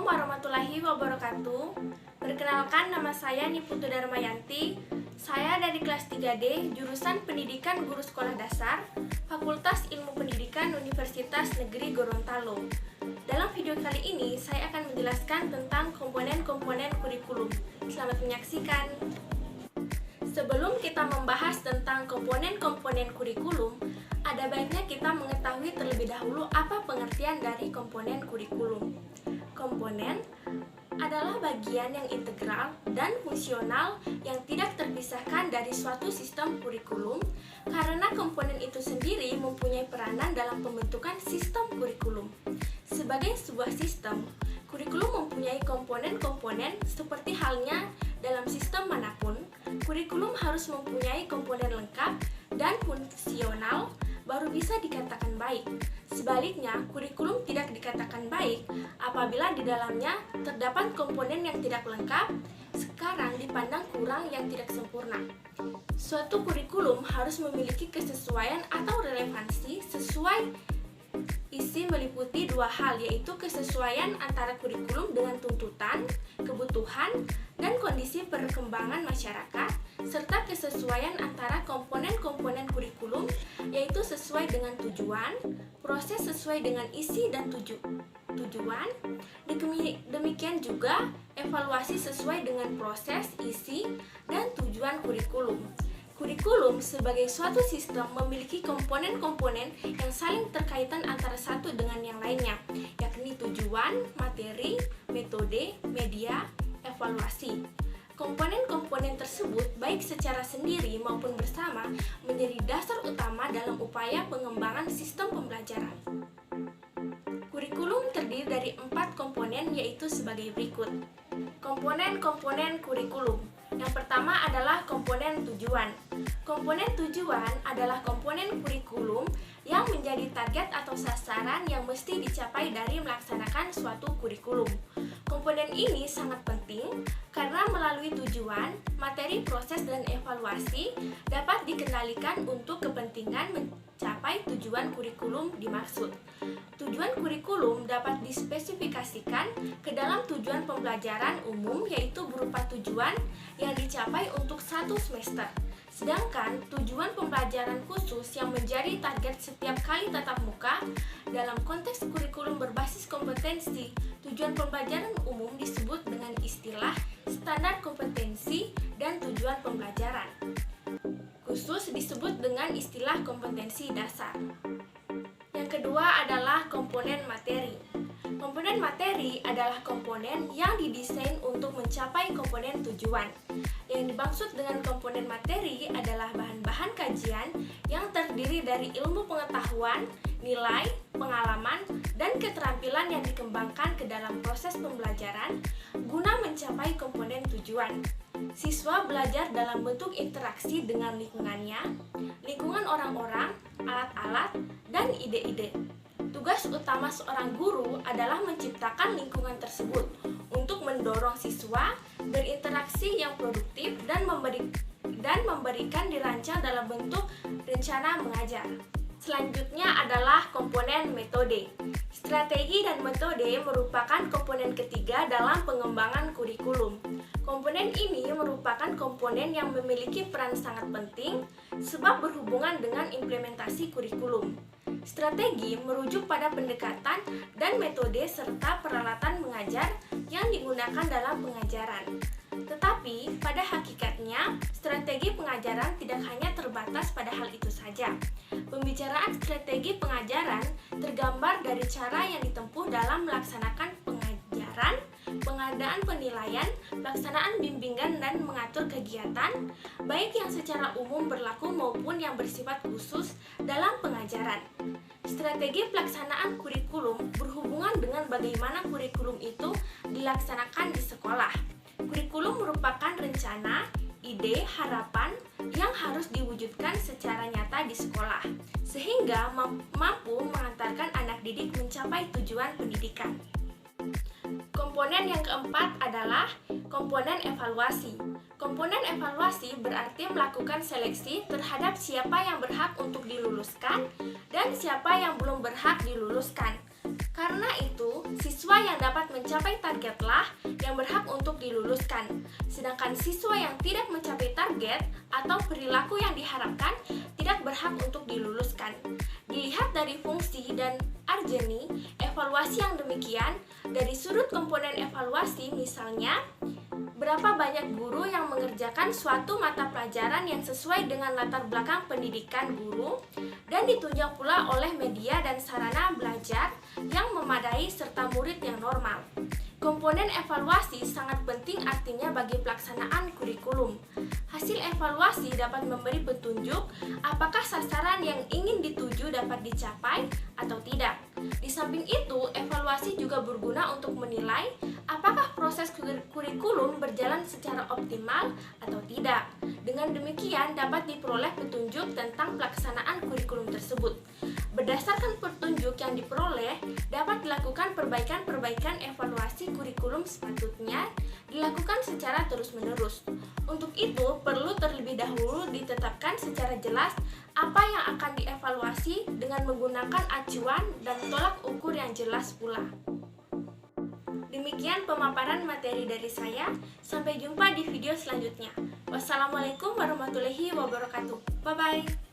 Assalamualaikum warahmatullahi wabarakatuh. Perkenalkan, nama saya Niputu Darmayanti. Saya dari kelas 3D, jurusan Pendidikan Guru Sekolah Dasar, Fakultas Ilmu Pendidikan Universitas Negeri Gorontalo. Dalam video kali ini, saya akan menjelaskan tentang komponen-komponen kurikulum. Selamat menyaksikan. Sebelum kita membahas tentang komponen-komponen kurikulum, ada baiknya kita mengetahui terlebih dahulu apa pengertian dari komponen kurikulum. Komponen adalah bagian yang integral dan fungsional yang tidak terpisahkan dari suatu sistem kurikulum, karena komponen itu sendiri mempunyai peranan dalam pembentukan sistem kurikulum. Sebagai sebuah sistem, kurikulum mempunyai komponen-komponen seperti halnya dalam sistem manapun. Kurikulum harus mempunyai komponen lengkap dan fungsional baru bisa dikatakan baik. Sebaliknya, kurikulum tidak dikatakan baik apabila di dalamnya terdapat komponen yang tidak lengkap, sekarang dipandang kurang yang tidak sempurna. Suatu kurikulum harus memiliki kesesuaian atau relevansi sesuai isi meliputi dua hal, yaitu kesesuaian antara kurikulum dengan tuntutan, kebutuhan, dan kondisi perkembangan masyarakat, serta kesesuaian antara komponen-komponen kurikulum, yaitu sesuai dengan tujuan, proses sesuai dengan isi dan tujuan. Demikian juga evaluasi sesuai dengan proses, isi, dan tujuan kurikulum. Kurikulum sebagai suatu sistem memiliki komponen-komponen yang saling terkaitan antara satu dengan yang lainnya, yakni tujuan, materi, metode, media, evaluasi. Komponen-komponen tersebut, baik secara sendiri maupun bersama, menjadi dasar utama dalam upaya pengembangan sistem pembelajaran. Kurikulum terdiri dari 4 komponen, yaitu sebagai berikut. Komponen-komponen kurikulum. Yang pertama adalah komponen tujuan. Komponen tujuan adalah komponen kurikulum yang menjadi target atau sasaran yang mesti dicapai dari melaksanakan suatu kurikulum. Komponen ini sangat penting karena melalui tujuan, materi, proses, dan evaluasi dapat dikendalikan untuk kepentingan mencapai tujuan kurikulum dimaksud. Tujuan kurikulum dapat dispesifikasikan ke dalam tujuan pembelajaran umum, yaitu berupa tujuan yang dicapai untuk satu semester. Sedangkan tujuan pembelajaran khusus yang menjadi target setiap kali tatap muka dalam konteks kurikulum berbasis kompetensi, tujuan pembelajaran umum disebut dengan istilah standar kompetensi dan tujuan pembelajaran khusus disebut dengan istilah kompetensi dasar. Yang kedua adalah komponen materi. Komponen materi adalah komponen yang didesain untuk mencapai komponen tujuan. Yang dimaksud dengan komponen materi adalah bahan-bahan kajian yang terdiri dari ilmu pengetahuan, nilai, pengalaman, dan keterampilan yang dikembangkan ke dalam proses pembelajaran guna mencapai komponen tujuan. Siswa belajar dalam bentuk interaksi dengan lingkungannya, lingkungan orang-orang, alat-alat, dan ide-ide. Tugas utama seorang guru adalah menciptakan lingkungan tersebut untuk mendorong siswa berinteraksi yang produktif dan memberikan dirancang dalam bentuk rencana mengajar. Selanjutnya adalah komponen metode. Strategi dan metode merupakan komponen ketiga dalam pengembangan kurikulum. Komponen ini merupakan komponen yang memiliki peran sangat penting sebab berhubungan dengan implementasi kurikulum. Strategi merujuk pada pendekatan dan metode serta peralatan mengajar yang digunakan dalam pengajaran. Tetapi pada hakikatnya, strategi pengajaran tidak hanya terbatas pada hal itu saja. Pembicaraan strategi pengajaran tergambar dari cara yang ditempuh dalam melaksanakan pengajaran, pengadaan penilaian, pelaksanaan bimbingan, dan mengatur kegiatan, baik yang secara umum berlaku maupun yang bersifat khusus dalam pengajaran. Strategi pelaksanaan kurikulum berhubungan dengan bagaimana kurikulum itu dilaksanakan di sekolah. Kurikulum merupakan rencana, ide, harapan yang harus diwujudkan secara nyata di sekolah, sehingga mampu mengantarkan anak didik mencapai tujuan pendidikan. Komponen yang keempat adalah komponen evaluasi. Komponen evaluasi berarti melakukan seleksi terhadap siapa yang berhak untuk diluluskan dan siapa yang belum berhak diluluskan. Karena itu, siswa yang dapat mencapai targetlah yang berhak untuk diluluskan. Sedangkan siswa yang tidak mencapai target atau perilaku yang diharapkan tidak berhak untuk diluluskan. Dilihat dari fungsi dan Arjeni, evaluasi yang demikian dari sudut komponen evaluasi misalnya, berapa banyak guru yang mengerjakan suatu mata pelajaran yang sesuai dengan latar belakang pendidikan guru dan ditunjang pula oleh media dan sarana belajar yang memadai serta murid yang normal. Komponen evaluasi sangat penting artinya bagi pelaksanaan kurikulum. Hasil evaluasi dapat memberi petunjuk apakah sasaran yang ingin dituju dapat dicapai atau tidak. Di samping itu, evaluasi juga berguna untuk menilai apakah proses kurikulum berjalan secara optimal atau tidak. Dengan demikian dapat diperoleh petunjuk tentang pelaksanaan kurikulum tersebut. Berdasarkan petunjuk yang diperoleh, dapat dilakukan perbaikan-perbaikan evaluasi kurikulum sepatutnya dilakukan secara terus-menerus. Untuk itu, perlu terlebih dahulu ditetapkan secara jelas apa yang akan dievaluasi dengan menggunakan acuan dan tolak ukur yang jelas pula. Demikian pemaparan materi dari saya. Sampai jumpa di video selanjutnya. Wassalamualaikum warahmatullahi wabarakatuh. Bye-bye.